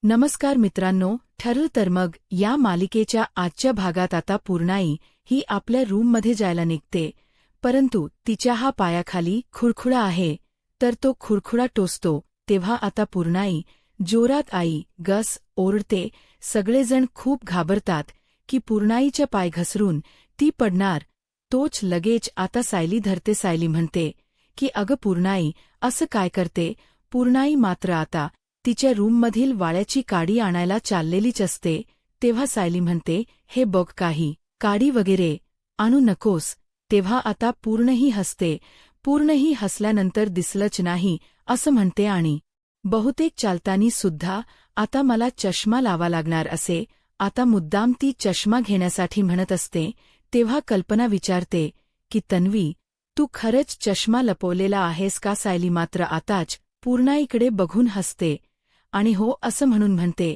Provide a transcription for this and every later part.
नमस्कार मित्रांनो, ठरलं तर मग या मालिकेच्या आजच्या भागात आता पूर्णाई ही आपल्या रूममध्ये जायला निघते, परंतु तिच्या हा पायाखाली खुरखुडा आहे. तर तो खुरखुडा टोचतो तेव्हा आता पूर्णाई जोरात आई गस ओरडते. सगळेजण खूप घाबरतात की पूर्णाईच्या पाय घसरून ती पडणार. तोच लगेच आता सायली धरते. सायली म्हणते की अगं पूर्णाई, असं काय करते. पूर्णाई मात्र आता तिच्या रूममधील वाळ्याची काडी आणायला चाललेलीच असते. तेव्हा सायली म्हणते, हे बघ, काही काडी वगैरे आणू नकोस. तेव्हा आता पूर्णही हसते. पूर्णही हसल्यानंतर दिसलंच नाही असं म्हणते आणि बहुतेक चालतानी सुद्धा आता मला चष्मा लावा लागणार असे आता मुद्दाम ती चष्मा घेण्यासाठी म्हणत असते. तेव्हा कल्पना विचारते की तन्वी, तू खरंच चष्मा लपवलेला आहेस का. सायली मात्र आताच पूर्णाईकडे बघून हसते आणि हो असं म्हणून म्हणते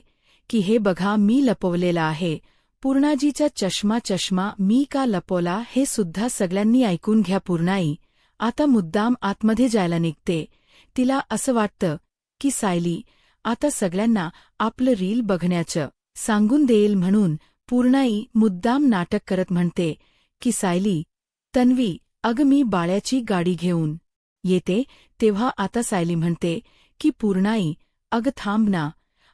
की हे बघा, मी लपवलेला आहे. पूर्णाजीचा चष्मा मी का लपवला हे सुद्धा सगळ्यांनी ऐकून घ्या. पूर्णाई आता मुद्दाम आतमध्ये जायला निघते. तिला असं वाटतं की सायली आता सगळ्यांना आपलं रील बघण्याचं सांगून देईल, म्हणून पूर्णाई मुद्दाम नाटक करत म्हणते की सायली, तन्वी, अगं मी बाळ्याची गाडी घेऊन येते. तेव्हा आता सायली म्हणते की पूर्णाई, अगं थांब ना,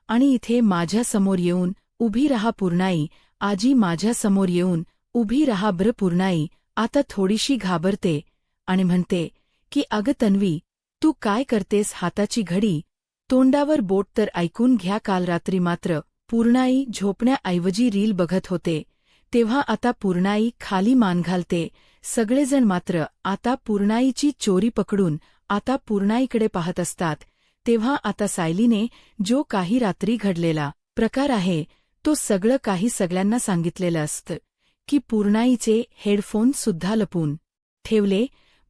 आणि इथे माझ्यासमोर येऊन उभी रहा. पूर्णाई, आजी माझ्यासमोर येऊन उभी रहा. ब्र. पूर्णाई आता थोडीशी घाबरते आणि म्हणते की अगं तन्वी, तू काय करतेस. हाताची घडी तोंडावर बोट. तर ऐकून घ्या, काल रात्री मात्र पूर्णाई झोपण्याऐवजी रील बघत होते. तेव्हा आता पूर्णाई खाली मान घालते. सगळेजण मात्र आता पूर्णाईची चोरी पकडून आता पूर्णाईकडे पाहत असतात. तेव्हा आता सायलीने जो काही रात्री घडलेला प्रकार आहे तो सगळं काही सगळ्यांना सांगितलेलं असतं की पूर्णाईचे हेडफोन सुद्धा लपून ठेवले,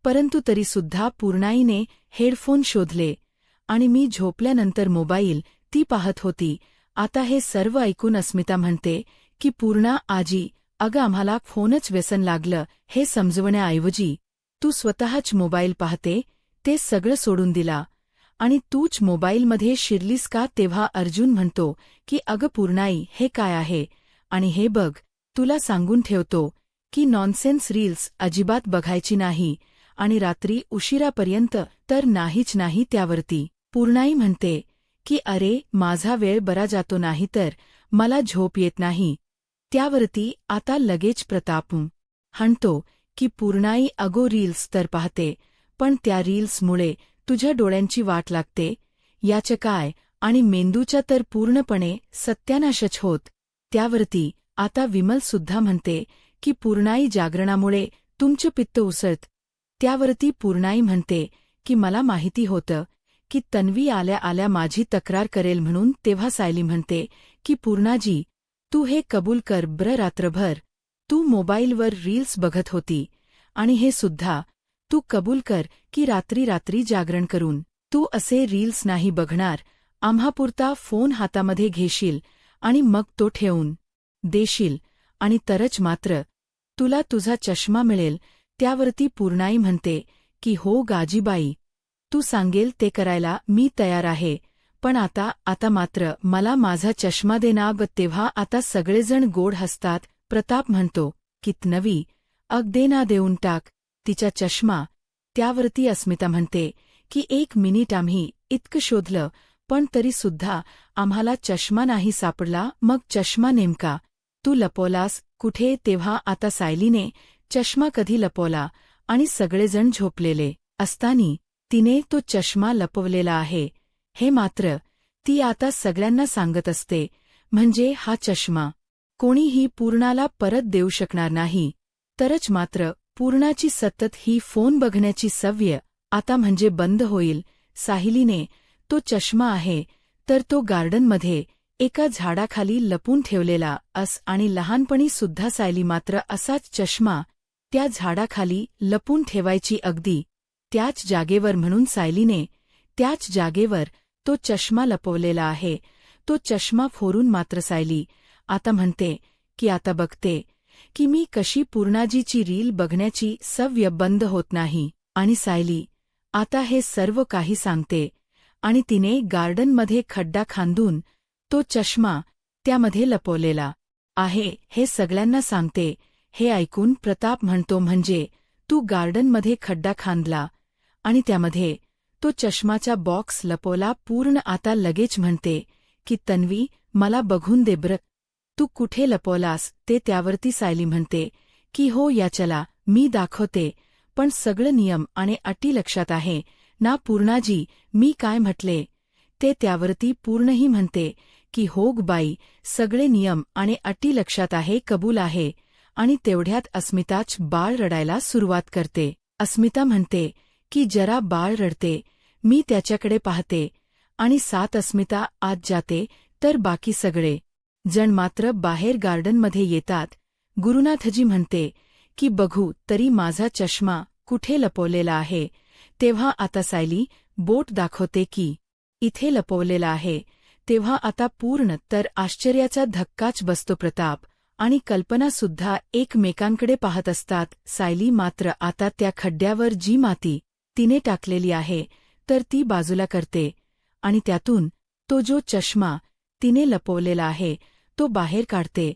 परंतु तरीसुद्धा पूर्णाईने हेडफोन शोधले आणि मी झोपल्यानंतर मोबाईल ती पाहत होती. आता हे सर्व ऐकून अस्मिता म्हणते की पूर्णा आजी, अगं आम्हाला फोनच व्यसन लागलं हे समजवण्याऐवजी तू स्वतःच मोबाईल पाहते, ते सगळं सोडून दिला आणि तूच मोबाईलमध्ये शिरलीस का. तेव्हा अर्जुन म्हणतो की अगं पूर्णाई, हे काय आहे. आणि हे बघ, तुला सांगून ठेवतो की नॉनसेन्स रील्स अजिबात बघायची नाही आणि रात्री उशिरापर्यंत तर नाहीच नाही. त्यावरती पूर्णाई म्हणते की अरे माझा वेळ बरा जातो, नाही तर मला झोप येत नाही. त्यावरती आता लगेच प्रताप म्हणतो की पूर्णाई, अगो रील्स तर पाहते, पण त्या रील्समुळे तुझ्या डोळ्यांची वाट लागते, याचं काय, आणि मेंदूच्या तर पूर्णपणे सत्यानाशच होत. त्यावरती आता विमल सुद्धा म्हणते की पूर्णाई, जागरणामुळे तुमचं पित्त उसळत. त्यावरती पूर्णाई म्हणते की मला माहिती होतं की तन्वी आल्या आल्या माझी तक्रार करेल म्हणून. तेव्हा सायली म्हणते की पूर्णाजी, तू हे कबूल कर ब्र, रात्रभर तू मोबाईलवर रील्स बघत होती आणि हे सुद्धा तू कबूल कर की रात्री रात्री जागरण करून तू असे रील्स नाही बघणार. आम्हापुरता फोन हातामध्ये घेशील आणि मग तो ठेवून देशील आणि तरच मात्र तुला तुझा चष्मा मिळेल. त्यावरती पूर्णाई म्हणते की हो गाजीबाई, तू सांगेल ते करायला मी तयार आहे, पण आता मात्र मला माझा चष्मा दे ना. तेव्हा आता सगळेजण गोड हसतात. प्रताप म्हणतो की तन्वी, अग दे ना, देऊन टाक तिचा चष्मा. त्यावरती अस्मिता म्हणते की 1 मिनिट, आम्ही इतकं शोधलं पण तरीसुद्धा आम्हाला चष्मा नाही सापडला. मग चष्मा नेमका तू लपवलास कुठे. तेव्हा आता सायलीने चष्मा कधी लपवला आणि सगळेजण झोपलेले असतानी तिने तो चष्मा लपवलेला आहे हे मात्र ती आता सगळ्यांना सांगत असते. म्हणजे हा चष्मा कोणीही पूर्णाला परत देऊ शकणार नाही. तरच मात्र पूर्णाची सतत ही फोन बघण्याची सवय आता म्हणजे बंद होईल. सायलीने तो चष्मा आहे तर तो गार्डनमध्ये एका झाडाखाली लपून ठेवलेला आणि लहानपणी सुद्धा सायली मात्र असाच चष्मा त्या झाडाखाली लपून ठेवायची, अगदी त्याच जागेवर. म्हणून सायलीने त्याच जागेवर तो चष्मा लपवलेला आहे. तो चष्मा फोडून मात्र सायली आता म्हणते की आता बघते की मी कशी पूर्णाजीची रील बघण्याची सवय बंद होत नाही. आणि सायली आता हे सर्व काही सांगते आणि तिने गार्डनमध्ये खड्डा खांदून तो चष्मा त्यामध्ये लपवलेला आहे हे सगळ्यांना सांगते. हे ऐकून प्रताप म्हणतो, म्हणजे तू गार्डनमध्ये खड्डा खांदला आणि त्यामध्ये तो चष्माचा बॉक्स लपवला. पूर्ण आता लगेच म्हणते की तन्वी, मला बघून दे ब्र, तू कुठे लपवलास ते. त्यावरती सायली म्हणते की हो या चला मी दाखवते, पण सगळं नियम आणि अटी लक्षात आहे ना पूर्णाजी, मी काय म्हटले ते. त्यावरती पूर्णही म्हणते की हो ग बाई, सगळे नियम आणि अटी लक्षात आहे, कबूल आहे. आणि तेवढ्यात अस्मिताच बाळ रडायला सुरुवात करते. अस्मिता म्हणते की जरा बाळ रडते, मी त्याच्याकडे पाहते आणि सात अस्मिता आत जाते तर बाकी सगळे जण मात्र बाहेर गार्डनमध्ये येतात. गुरुनाथजी म्हणते की बघू तरी माझा चष्मा कुठे लपवलेला आहे. तेव्हा आता सायली बोट दाखवते की इथे लपवलेला आहे. तेव्हा आता पूर्ण तर आश्चर्याचा धक्काच बसतो. प्रताप आणि कल्पनासुद्धा एकमेकांकडे पाहत असतात. सायली मात्र आता त्या खड्ड्यावर जी माती तिने टाकलेली आहे तर ती बाजूला करते आणि त्यातून तो जो चष्मा तिने लपवलेला आहे तो बाहेर काढते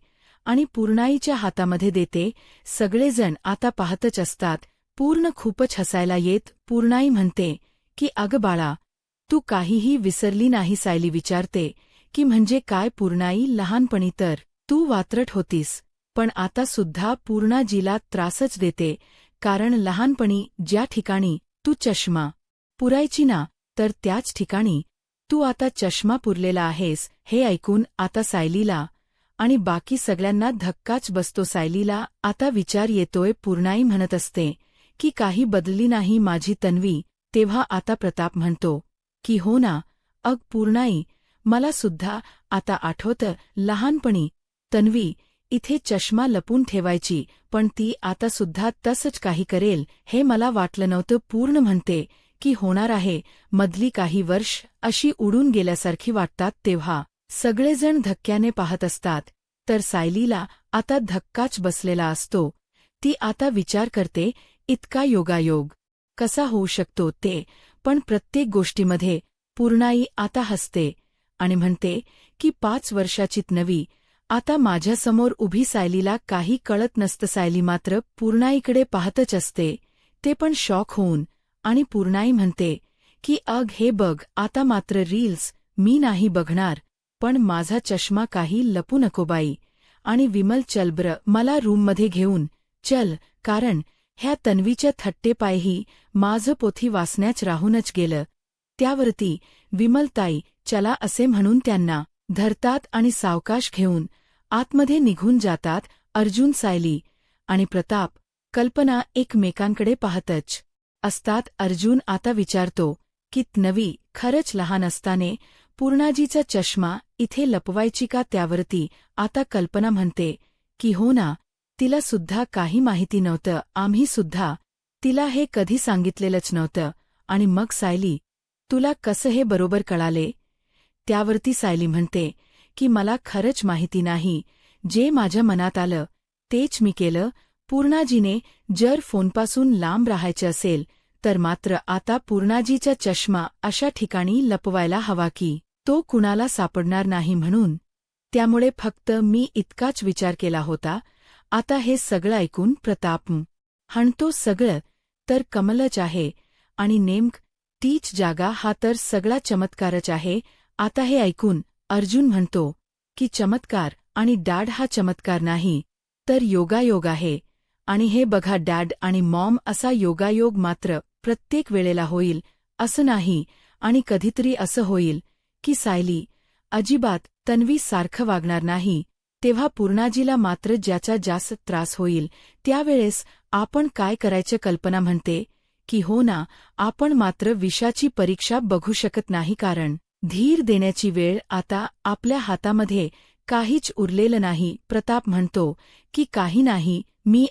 आणि पूर्णाईच्या हातामध्ये देते. सगळेजण आता पाहतच असतात. पूर्ण खूपच हसायला येत. पूर्णाई म्हणते की अगं बाळा, तू काहीही विसरली नाही. सायली विचारते की म्हणजे काय पूर्णाई, लहानपणी तर तू वात्रट होतीस, पण आता सुद्धा पूर्णाजीला त्रासच देते, कारण लहानपणी ज्या ठिकाणी तू चष्मा पुरायची ना तर त्याच ठिकाणी तू आता चष्मा पुरलेला आहेस. हे ऐकून आता सायलीला आणि बाकी सगळ्यांना धक्काच बसतो. सायलीला आता विचार येतोय. पूर्णाई म्हणत असते की काही बदलली नाही माझी तन्वी. तेव्हा आता प्रताप म्हणतो की हो ना अग पूर्णाई, मला सुद्धा आता आठवतं लहानपणी तन्वी इथे चष्मा लपून ठेवायची, पण ती आता सुद्धा तसंच काही करेल हे मला वाटलं नव्हतं. पूर्ण म्हणते की होणार आहे. मधली काही वर्ष अशी उडून गेल्यासारखी वाटतात. तेव्हा सगळेजण धक्क्याने पाहत असतात तर सायलीला आता धक्काच बसलेला असतो. ती आता विचार करते इतका योगायोग कसा होऊ शकतो ते. पण प्रत्येक गोष्टीमध्ये पूर्णाई आता हसते आणि म्हणते की 5 वर्षाची नवी आता माझ्यासमोर उभी. सायलीला काही कळत नसतं. सायली मात्र पूर्णाईकडे पाहतच असते, ते पण शॉक होऊन. आणि पूर्णाई म्हणते की अग हे बघ, आता मात्र रील्स मी नाही बघणार, पण माझा चष्मा काही लपू नको बाई. आणि विमल चल ब्र, मला रूममध्ये घेऊन चल, कारण ह्या तन्वीच्या थट्टेपायही माझं पोथी वाचण्याच राहूनच गेलं. त्यावरती विमलताई चला असे म्हणून त्यांना धरतात आणि सावकाश घेऊन आतमध्ये निघून जातात. अर्जुन, सायली आणि प्रताप, कल्पना एकमेकांकडे पाहतच असतात. अर्जुन आता विचारतो की नवी खरंच लहान असताने पूर्णाजीचा चष्मा इथे लपवायची का. त्यावरती आता कल्पना म्हणते की हो ना, तिला सुद्धा काही माहिती नव्हतं, आम्ही सुद्धा तिला हे कधी सांगितलेलंच नव्हतं. आणि मग सायली, तुला कसं हे बरोबर कळाले. त्यावरती सायली म्हणते की मला खरंच माहिती नाही, जे माझ्या मनात आलं तेच मी केलं. पूर्णाजीने जर फोनपासून लांब राहायचं असेल तर मात्र आता पूर्णाजीचा चष्मा अशा ठिकाणी लपवायला हवा की तो कुणाला सापडणार नाही म्हणून. त्यामुळे फक्त मी इतकाच विचार केला होता. आता हे सगळं ऐकून प्रताप हणतो, सगळं तर कमलच आहे आणि नेमक तीच जागा, हा तर सगळा चमत्कारच आहे. आता हे ऐकून अर्जुन म्हणतो की चमत्कार आणि डॅड, हा चमत्कार नाही तर योगायोग आहे. आणि हे बघा डॅड आणि मॉम, असा योगायोग मात्र प्रत्येक वेळेला होईल असं नाही. आणि कधीतरी असं होईल की सायली अजिबात तन्वी सारखं वागणार नाही. तेव्हा पूर्णाजीला मात्र ज्याचा जास्त त्रास होईल. त्यावेळेस आपण काय करायचं. कल्पना म्हणते की हो ना, आपण मात्र विषाची परीक्षा बघू शकत नाही, कारण धीर देण्याची वेळ आता आपल्या हातामध्ये काहीच उरलेलं नाही. प्रताप म्हणतो की काही नाही, मी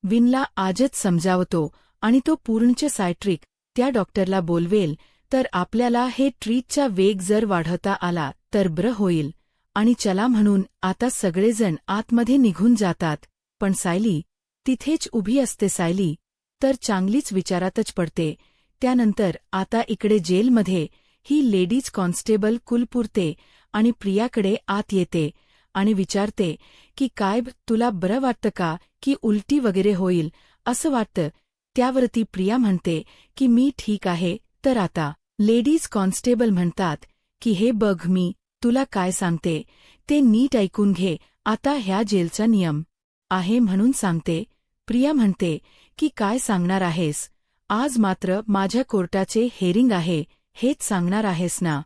विनला आजच समजावतो आणि तो पूर्णचे सायट्रिक त्या डॉक्टरला बोलवेल, तर आपल्याला हे ट्रीटचा वेग जर वाढवता आला तर बरं होईल. आणि चला म्हणून आता सगळेजण आतमध्ये निघून जातात. पण सायली तिथेच उभी असते. सायली तर चांगलीच विचारातच पडते. त्यानंतर आता इकडे जेलमध्ये ही लेडीज कॉन्स्टेबल कुलपुरते आणि प्रियाकडे आत येते आणि विचारते की काय तुला बरं वाटतं का की उलटी वगैरे होईल असं वाटतं. त्यावरती प्रिया म्हणते की मी ठीक आहे. तर आता लेडीज कॉन्स्टेबल म्हणतात की हे बघ मी तुला काय सांगते ते नीट ऐकून घे. आता ह्या जेलचा नियम आहे म्हणून सांगते. प्रिया म्हणते की काय सांगणार आहेस. आज मात्र माझ्या कोर्टाचे हेरिंग आहे हेच सांगणार आहेस ना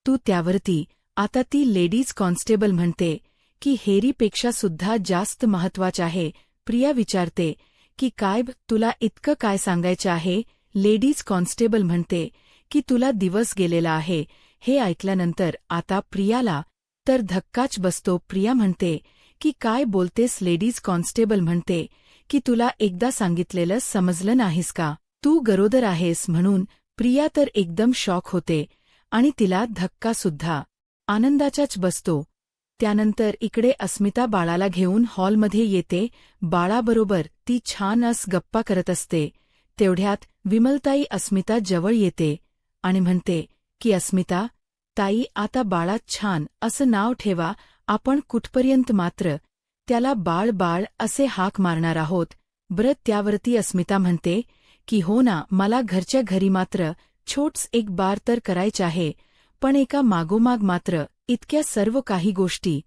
तू. त्यावरती आता ती लेडीज कॉन्स्टेबल म्हणते की हेरीपेक्षा सुद्धा जास्त महत्वाचं आहे. प्रिया विचारते की काय तुला इतकं काय सांगायचं आहे. लेडीज कॉन्स्टेबल म्हणते की तुला दिवस गेलेला आहे. हे ऐकल्यानंतर आता प्रियाला तर धक्काच बसतो. प्रिया म्हणते की काय बोलतेस. लेडीज कॉन्स्टेबल म्हणते की तुला एकदा सांगितलेलं समजलं नाहीस का तू गरोदर आहेस म्हणून. प्रिया तर एकदम शॉक होते आणि तिला धक्कासुद्धा आनंदाचाच बसतो. त्यानंतर इकडे अस्मिता बाळाला घेऊन हॉलमध्ये येते. बाळाबरोबर ती छान गप्पा करत असते. तेवढ्यात विमलताई अस्मिता जवळ येते आणि म्हणते की अस्मिता ताई आता बाळात छान असं नाव ठेवा. आपण कुठपर्यंत मात्र त्याला बाळ बाळ असे हाक मारणार आहोत बरं. त्यावरती अस्मिता म्हणते की हो ना मला घरच्या घरी मात्र छोट्स एक बार तर करायचं आहे पण एका मागोमाग मात्र इतक्या सर्व काही गोष्टी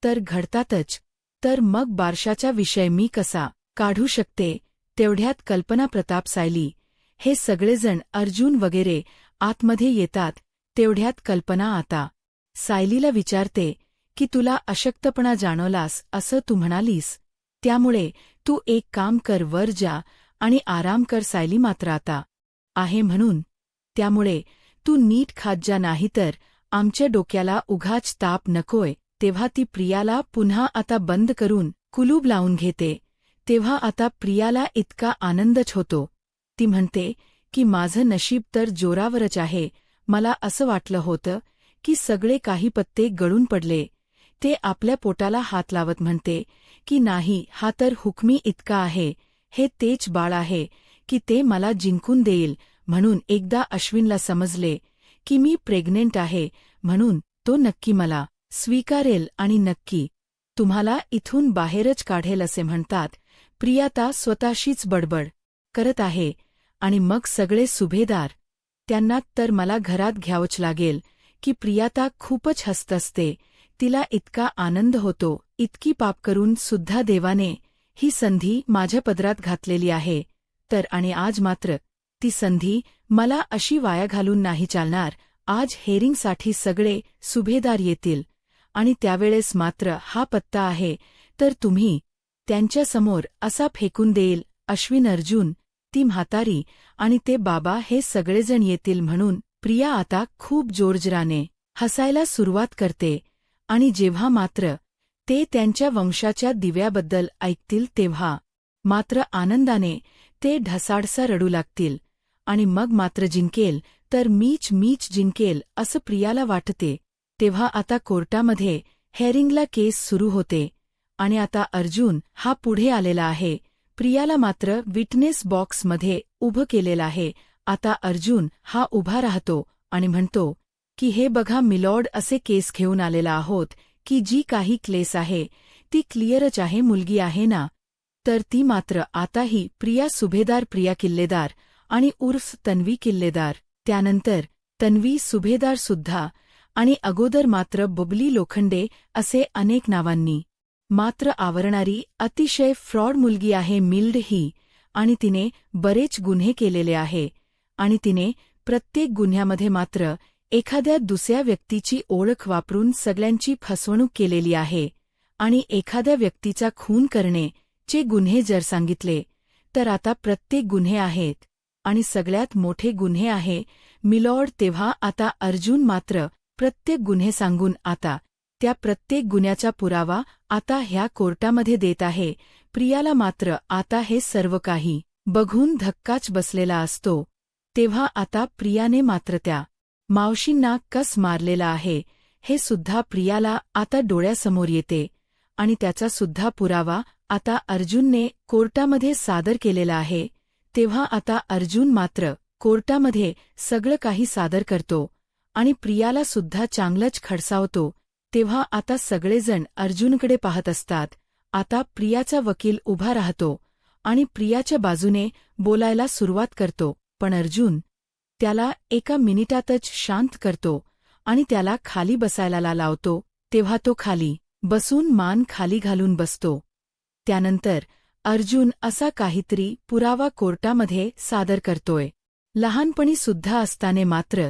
तर घडतातच. तर मग बारशाचा विषय मी कसा काढू शकते. तेवढ्यात कल्पना प्रताप सायली हे सगळेजण अर्जुन वगैरे आतमध्ये येतात. तेवढ्यात कल्पना आता सायलीला विचारते की तुला अशक्तपणा जाणवलास असं तू म्हणालीस. त्यामुळे तू एक काम कर वर जा आणि आराम कर. सायली मात्र आता आहे म्हणून त्यामुळे तू नीट खात जा नाहीतर आमच्या डोक्याला उघाच ताप नकोय. तेव्हा ती प्रियाला पुन्हा आता बंद करून कुलूप लावून घेते. तेव्हा आता प्रियाला इतका आनंदच होतो. ती म्हणते की माझं नशीब तर जोरावरच आहे. मला असं वाटलं होतं की सगळे काही पत्ते गळून पडले. ते आपल्या पोटाला हात लावत म्हणते की नाही हा तर हुकमी इतका आहे. हे तेच बाळ आहे की ते मला जिंकून देईल. म्हणून एकदा अश्विनला समजले की मी प्रेग्नेंट आहे म्हणून तो नक्की मला स्वीकारेल आणि नक्की तुम्हाला इथून बाहेरच काढेल असे म्हणतात. प्रियाता स्वतःशीच बडबड करत आहे आणि मग सगळे सुभेदार त्यांना तर मला घरात घ्यावंच लागेल की प्रियाता खूपच हसत असते. तिला इतका आनंद होतो. इतकी पाप करून सुद्धा देवाने ही संधी माझ्या पदरात घातलेली आहे तर आणि आज मात्र ती संधी मला अशी वाया घालून नाही चालणार. आज हेरिंगसाठी सगळे सुभेदार येतील आणि त्यावेळेस मात्र हा पत्ता आहे तर तुम्ही त्यांच्यासमोर असा फेकून देईल. अश्विन अर्जुन ती म्हातारी आणि ते बाबा हे सगळेजण येतील म्हणून प्रिया आता खूप जोरजोराने हसायला सुरुवात करते. आणि जेव्हा मात्र ते त्यांच्या वंशाच्या दिव्याबद्दल ऐकतील तेव्हा मात्र आनंदाने ते ढसाढसा रडू लागतील. आणि मग मात्र जिंकेल तर मीच जिंकेल असं प्रियाला वाटते. तेव्हा आता कोर्टामध्ये हेरिंगला केस सुरू होते आणि आता अर्जुन हा पुढे आलेला आहे. प्रियाला मात्र विटनेस बॉक्समध्ये उभं केलेलं आहे. आता अर्जुन हा उभा राहतो आणि म्हणतो की हे बघा मिलॉर्ड असे केस घेऊन आलेला आहोत की जी काही क्लेस आहे ती क्लिअरच आहे. मुलगी आहे ना तर ती मात्र आताही प्रिया सुभेदार प्रिया किल्लेदार आणि उर्फ तन्वी किल्लेदार. त्यानंतर तन्वी सुभेदार सुद्धा आणि अगोदर मात्र बबली लोखंडे असे अनेक नावांनी मात्र आवरणारी अतिशय फ्रॉड मुलगी आहे मिल्ड ही. आणि तिने बरेच गुन्हे केलेले आहे आणि तिने प्रत्येक गुन्ह्यामध्ये मात्र एखाद्या दुसऱ्या व्यक्तीची ओळख वापरून सगळ्यांची फसवणूक केलेली आहे. आणि एखाद्या व्यक्तीचा खून करणे चे गुन्हे जर सांगितले तर आता प्रत्येक गुन्हे आहेत आणि सगळ्यात मोठे गुन्हे आहे मिलॉर्ड. तेव्हा आता अर्जुन मात्र प्रत्येक गुन्हे सांगून आता त्या प्रत्येक गुन्ह्याचा पुरावा आता ह्या कोर्टामध्ये देत आहे. प्रियाला मात्र आता हे सर्व काही बघून धक्काच बसलेला असतो. तेव्हा आता प्रियाने मात्र त्या मावशींना कस मारलेला आहे हे सुद्धा प्रियाला आता डोळ्यासमोर येते आणि त्याचा सुद्धा पुरावा आता अर्जुनने कोर्टामध्ये सादर केलेला आहे. तेव्हा आता अर्जुन मात्र कोर्टामध्ये सगळं काही सादर करतो आणि प्रियाला सुद्धा चांगलंच खडसावतो. तेव्हा आता सगळेजण अर्जुनकडे पाहत असतात. आता प्रियाचा वकील उभा राहतो आणि प्रियाच्या बाजूने बोलायला सुरुवात करतो, पण अर्जुन त्याला एका मिनिटातच शांत करतो आणि त्याला खाली बसायला लावतो. तेव्हा तो खाली बसून मान खाली घालून बसतो. त्यानंतर अर्जुन असा काहीतरी पुरावा कोर्टामध्ये सादर करतोय. लहानपणी सुद्धा असताना मात्र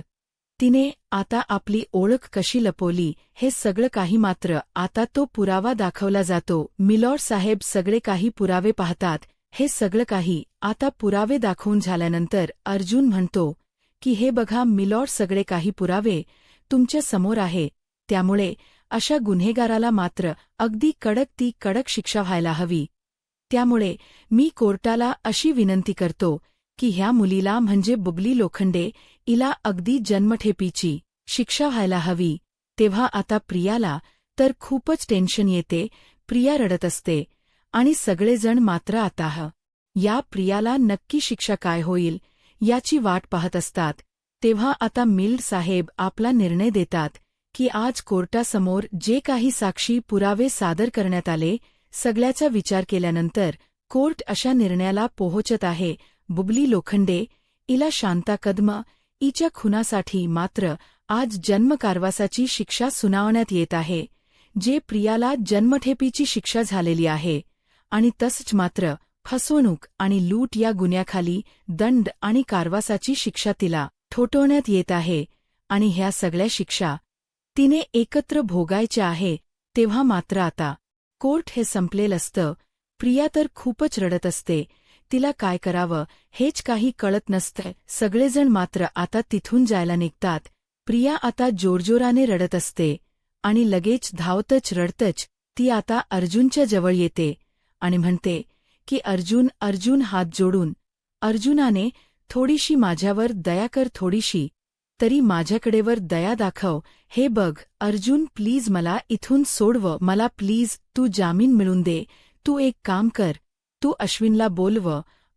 तिने आता आपली ओळख कशी लपवली हे सगळं काही मात्र आता तो पुरावा दाखवला जातो. मिलॉर्ड साहेब सगळे काही पुरावे पाहतात. हे सगळं काही आता पुरावे दाखवून झाल्यानंतर अर्जुन म्हणतो की हे बघा मिलॉर्ड, सगळे काही पुरावे तुमच्या समोर आहे. त्यामुळे अशा गुन्हेगाराला मात्र अगदी कडक शिक्षा व्हायला हवी. त्यामुळे मी कोर्टाला अशी विनंती करतो की ह्या मुलीला म्हणजे बुबली लोखंडे हिला अगदी जन्मठेपेची शिक्षा व्हायला हवी. तेव्हा आता प्रियाला तर खूपच टेन्शन येते. प्रिया रडत असते आणि सगळेजण मात्र आता या प्रियाला नक्की शिक्षा काय होईल याची वाट पाहत असतात. तेव्हा आता मिल्ड साहेब आपला निर्णय देतात की आज कोर्टासमोर जे काही साक्षी पुरावे सादर करण्यात आले सगळ्याचा विचार केल्यानंतर कोर्ट अशा निर्णयाला पोहोचत आहे. बुबली लोखंडे हिला शांता कदम हिच्या खुनासाठी मात्र आज जन्मकारावासाची शिक्षा सुनावण्यात येत आहे, जे प्रियाला जन्मठेपेची शिक्षा झालेली आहे. आणि तसंच मात्र फसवणूक आणि लूट या गुन्ह्याखाली दंड आणि कारवासाची शिक्षा तिला ठोठावण्यात येत आहे. आणि ह्या सगळ्या शिक्षा तिने एकत्र भोगायच्या आहे. तेव्हा मात्र आता कोर्ट हे संपलेलं असतं. प्रिया तर खूपच रडत असते. तिला काय करावं हेच काही कळत नसतं. सगळेजण मात्र आता तिथून जायला निघतात. प्रिया आता जोरजोराने रडत असते आणि लगेच धावतच रडतच ती आता अर्जुनच्या जवळ येते आणि म्हणते की अर्जुन हात जोडून, अर्जुनाने थोडीशी माझ्यावर दया कर, थोडीशी तरी माझ्याकडेवर दया दाखव. हे बघ अर्जुन, प्लीज मला इथून सोडव, मला प्लीज तू जामीन मिळून दे. तू एक काम कर, तू अश्विनला बोलव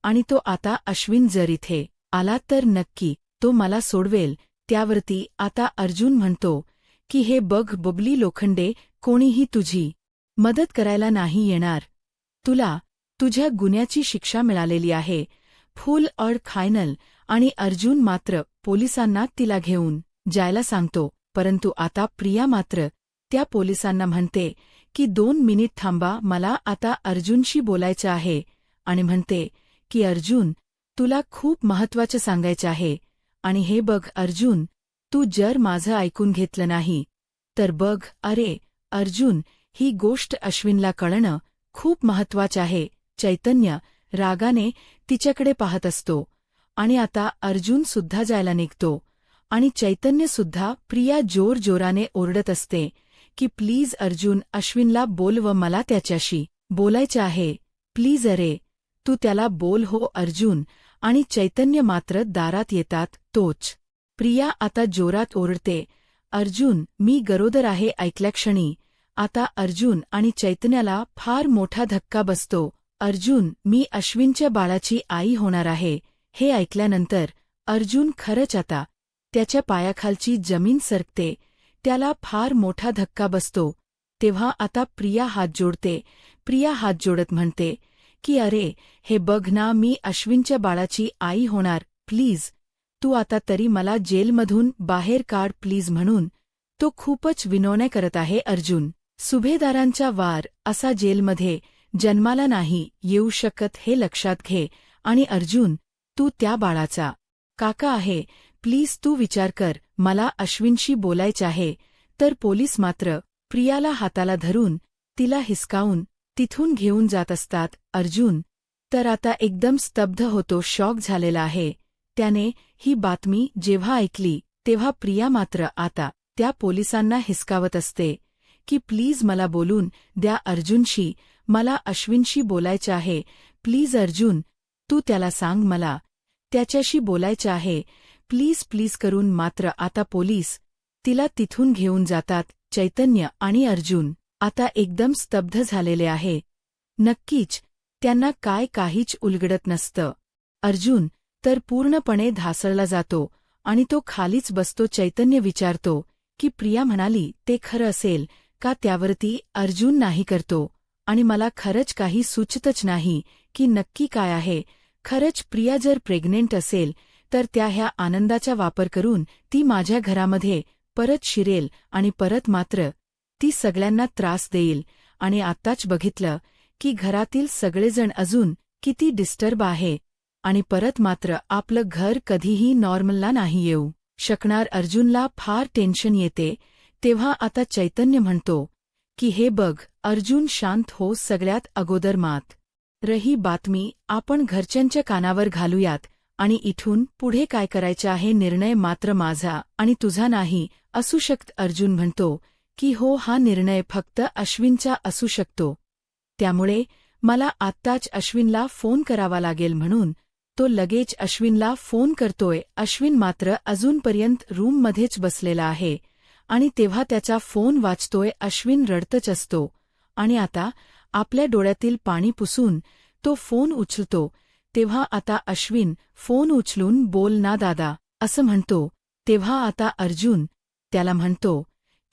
आणि तो आता अश्विन जर इथे आला तर नक्की तो मला सोडवेल. त्यावरती आता अर्जुन म्हणतो की हे बघ बुबली लोखंडे, कोणीही तुझी मदत करायला नाही येणार. तुला तुझ्या गुन्ह्याची शिक्षा मिळालेली आहे, फुल और फायनल. आणि अर्जुन मात्र पोलिसांना तिला घेऊन जायला सांगतो. परंतु आता प्रिया मात्र त्या पोलिसांना म्हणते की 2 मिनिट थांबा, मला आता अर्जुनशी बोलायचं आहे. आणि म्हणते की अर्जुन, तुला खूप महत्त्वाचं सांगायचं आहे. आणि हे बघ अर्जुन, तू जर माझं ऐकून घेतलं नाही तर बघ, अरे अर्जुन, ही गोष्ट अश्विनला कळणं खूप महत्त्वाचं आहे. चैतन्य रागाने तिच्याकडे पाहत असतो आणि आता अर्जुन सुद्धा जायला निघतो आणि चैतन्यसुद्धा प्रिया जोरजोराने ओरडत असते की प्लीज अर्जुन, अश्विनला बोलव, मला त्याच्याशी बोलायचं आहे. प्लीज अरे तू त्याला बोल हो अर्जुन. आणि चैतन्य मात्र दारात येतात. तोच प्रिया आता जोरात ओरडते, अर्जुन मी गरोदर आहे. ऐकल्याक्षणी आता अर्जुन आणि चैतन्याला फार मोठा धक्का बसतो. अर्जुन, मी अश्विनच्या बाळाची आई होणार आहे. हे ऐकल्यानंतर अर्जुन खरंच आता त्याच्या पायाखालची जमीन सरकते. त्याला फार मोठा धक्का बसतो. तेव्हा आता प्रिया हात जोडते. प्रिया हात जोडत म्हणते की अरे हे बघ ना, मी अश्विनच्या बाळाची आई होणार. प्लीज तू आता तरी मला जेलमधून बाहेर काढ प्लीज. म्हणून तो खूपच विनवण्या करत आहे. अर्जुन, सुभेदारांचा वार असा जेलमध्ये जन्माला नाही येऊ शकत हे लक्षात घे. आणि अर्जुन, तू त्या बाळाचा काका आहे. प्लीज तू विचार कर, मला अश्विनशी बोलायचं आहे. तर पोलीस मात्र प्रियाला हाताला धरून तिला हिसकावून तिथून घेऊन जात असतात. अर्जुन तर आता एकदम स्तब्ध होतो, शॉक झालेला आहे. त्याने ही बातमी जेव्हा ऐकली तेव्हा प्रिया मात्र आता त्या पोलिसांना हिसकावत असते की प्लीज मला बोलून द्या अर्जुनशी, मला अश्विनशी बोलायचं आहे. प्लीज अर्जुन, तू त्याला सांग, मला त्याच्याशी बोलायचं आहे. प्लीज प्लीज करून. मात्र आता पोलीस तिला तिथून घेऊन जातात. चैतन्य आणि अर्जुन आता एकदम स्तब्ध झालेले आहे. नक्कीच त्यांना काहीच उलगडत नसतं. अर्जुन तर पूर्णपणे ढासळला जातो आणि तो खालीच बसतो. चैतन्य विचारतो की प्रिया म्हणाली ते खरं असेल का. त्यावरती अर्जुन नाही करतो आणि मला खरंच काही सुचतच नाही की नक्की काय आहे. खरंच प्रिया जर प्रेग्नेंट असेल तर त्या ह्या आनंदाचा वापर करून ती माझ्या घरामध्ये परत शिरेल आणि परत मात्र ती सगळ्यांना त्रास देईल. आणि आत्ताच बघितलं की घरातील सगळेजण अजून किती डिस्टर्ब आहे आणि परत मात्र आपलं घर कधीही नॉर्मलला नाही येऊ शकणार. अर्जुनला फार टेन्शन येते. तेव्हा आता चैतन्य म्हणतो की हे बघ अर्जुन शांत हो. सगळ्यात अगोदर मात रही बातमी आपण घरच्यांच्या कानावर घालूयात आणि इथून पुढे काय करायचं आहे निर्णय मात्र माझा आणि तुझा नाही असू शकत. अर्जुन म्हणतो की हो हा निर्णय फक्त अश्विनचा असू शकतो. त्यामुळे मला आत्ताच अश्विनला फोन करावा लागेल. म्हणून तो लगेच अश्विनला फोन करतोय. अश्विन मात्र अजूनपर्यंत रूममध्येच बसलेला आहे आणि तेव्हा त्याचा फोन वाजतोय. अश्विन रडतच असतो आणि आता आपल्या डोळ्यातील पाणी पुसून तो फोन उचलतो. तेव्हा आता अश्विन फोन उचलून बोल ना दादा असं म्हणतो. तेव्हा आता अर्जुन त्याला म्हणतो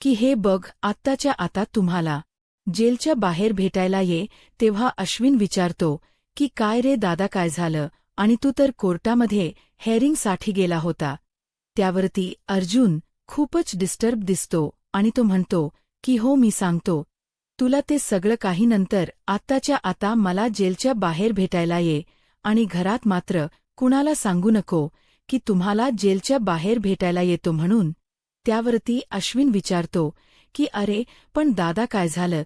की हे बघ आत्ताच्या आता तुम्हाला जेलच्या बाहेर भेटायला ये. तेव्हा अश्विन विचारतो की काय रे दादा काय झालं आणि तू तर कोर्टामध्ये हेअरिंगसाठी गेला होता. त्यावरती अर्जुन खूपच डिस्टर्ब दिसतो आणि तो म्हणतो की हो मी सांगतो तुला ते सगळं काही नंतर. आत्ताच्या आता मला जेलच्या बाहेर भेटायला ये आणि घरात मात्र कुणाला सांगू नको की तुम्हाला जेलच्या बाहेर भेटायला येतो म्हणून. त्यावरती अश्विन विचारतो की अरे पण दादा काय झालं.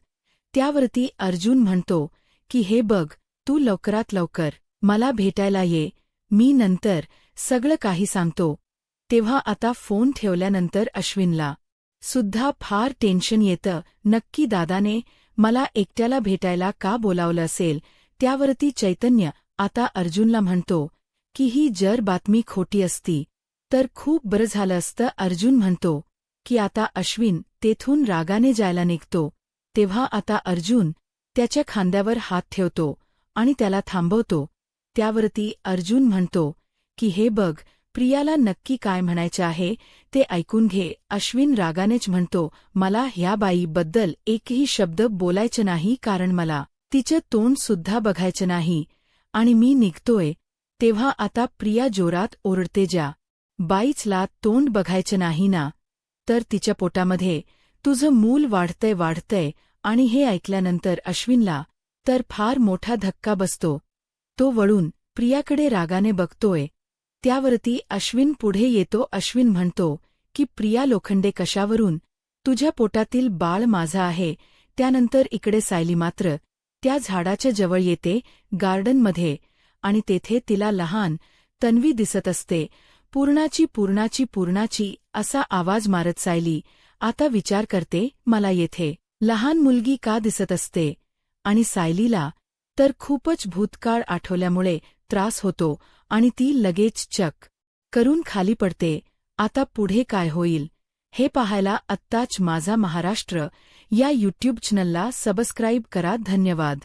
त्यावरती अर्जुन म्हणतो की हे बघ तू लवकरात लवकर मला भेटायला ये. मी नंतर सगळं काही सांगतो. तेव्हा आता फोन ठेवल्यानंतर अश्विनला सुद्धा फार टेन्शन येतं. नक्की दादाने मला एकट्याला भेटायला का बोलावलं असेल. त्यावरती चैतन्य आता अर्जुनला म्हणतो की ही जर बातमी खोटी असती तर खूप बरं झालं असतं. अर्जुन म्हणतो की आता अश्विन तेथून रागाने जायला निघतो. तेव्हा आता अर्जुन त्याच्या खांद्यावर हात ठेवतो आणि त्याला थांबवतो. त्यावरती अर्जुन म्हणतो की हे बघ प्रियाला नक्की काय म्हणायचं आहे ते ऐकून घे. अश्विन रागानेच म्हणतो मला ह्या बाईबद्दल एकही शब्द बोलायचं नाही कारण मला तिचं तोंड सुद्धा बघायचं नाही आणि मी निघतोय. तेव्हा आता प्रिया जोरात ओरडते ज्या बाईचला तोंड बघायचं नाही ना तर तिच्या पोटामध्ये तुझं मूल वाढतंय आणि हे ऐकल्यानंतर अश्विनला तर फार मोठा धक्का बसतो. तो वळून प्रियाकडे रागाने बघतोय. त्यावरती अश्विन पुढे येतो. अश्विन म्हणतो की प्रिया लोखंडे कशावरून तुझ्या पोटातील बाळ माझं आहे. त्यानंतर इकडे सायली मात्र त्या झाडाच्या जवळ येते गार्डनमध्ये आणि तेथे तिला लहान तन्वी दिसत असते. पूर्णाची असा आवाज मारत सायली आता विचार करते मला येथे लहान मुलगी का दिसत असते आणि सायलीला तर खूपच भूतकाळ आठवल्यामुळे त्रास होतो आणि ती लगेच चक करून खाली पडते. आता पुढे काय होईल हे पाहायला आत्ताच माझा महाराष्ट्र या यूट्यूब चॅनलला सबस्क्राईब करा. धन्यवाद.